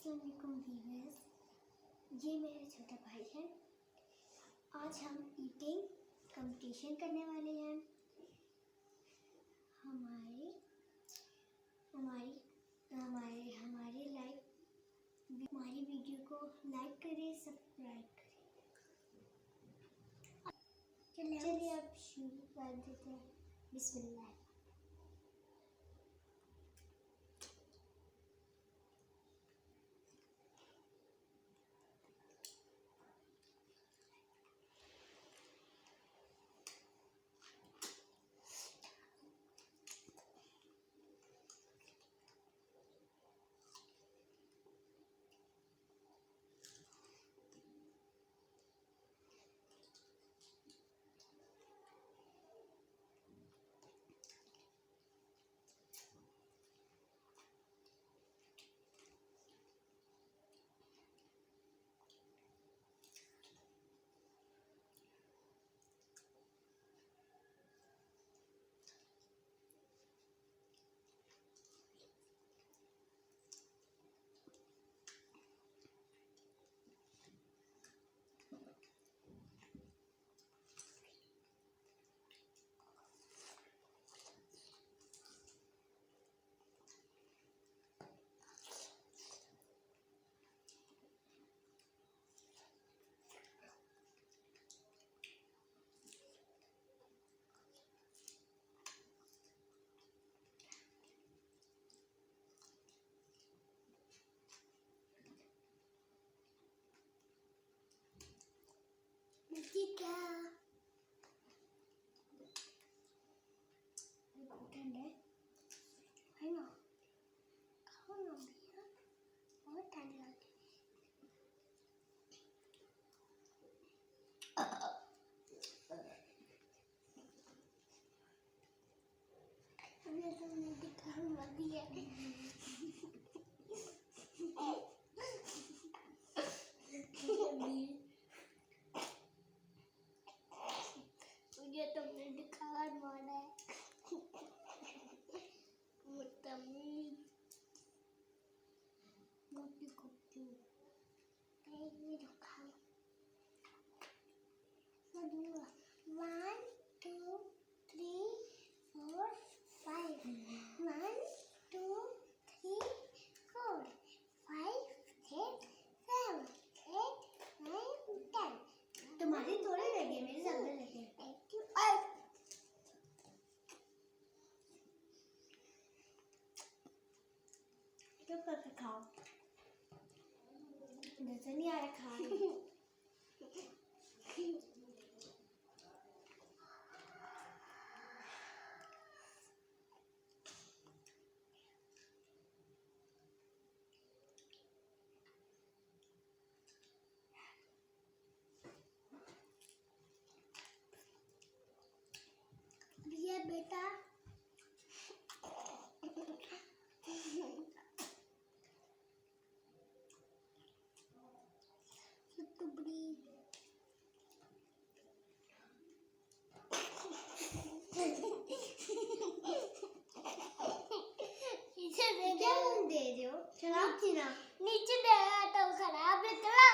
अस्सलाम वालेकुम व्यूअर्स, ये मेरा छोटा भाई है। आज हम ईटिंग कंपटीशन करने वाले हैं। हमारे हमारी हमारे हमारे हमारी वीडियो को लाइक करें, सब्सक्राइब करें। चलिए अब शुरू कर देते हैं। बिस्मिल्लाह। Tiga. Bukan deh. Ayo. Kamu ngambil. Oh, tadi lagi. Ini tuh di kamar dia. मुझे तुमने दिखाया माना मोटी कुप्पी ये रखा 1 2 3 4 5 1 2 3 4 5 6 7 8 9 10 तुम्हारे थोड़े लगे, मेरे ज्यादा लगे। चुप करके खाओ, नजर नहीं आ रहा खा रही। ये बेटा दे दो, खराब थी ना। नीचे दे तो खराब निकला।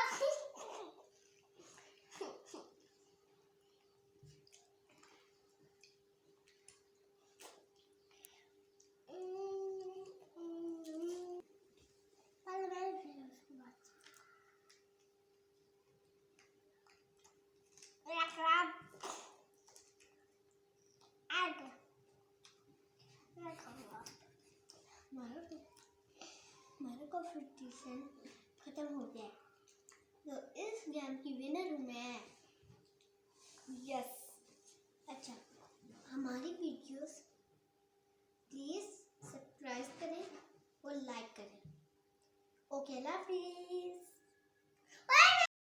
हमारा कंपटीशन खत्म हो गया, तो इस गेम की विनर हूँ मैं। यस। अच्छा, हमारी वीडियोस प्लीज सब्सक्राइब करें और लाइक करें। ओके, अल्लाह हाफिज़।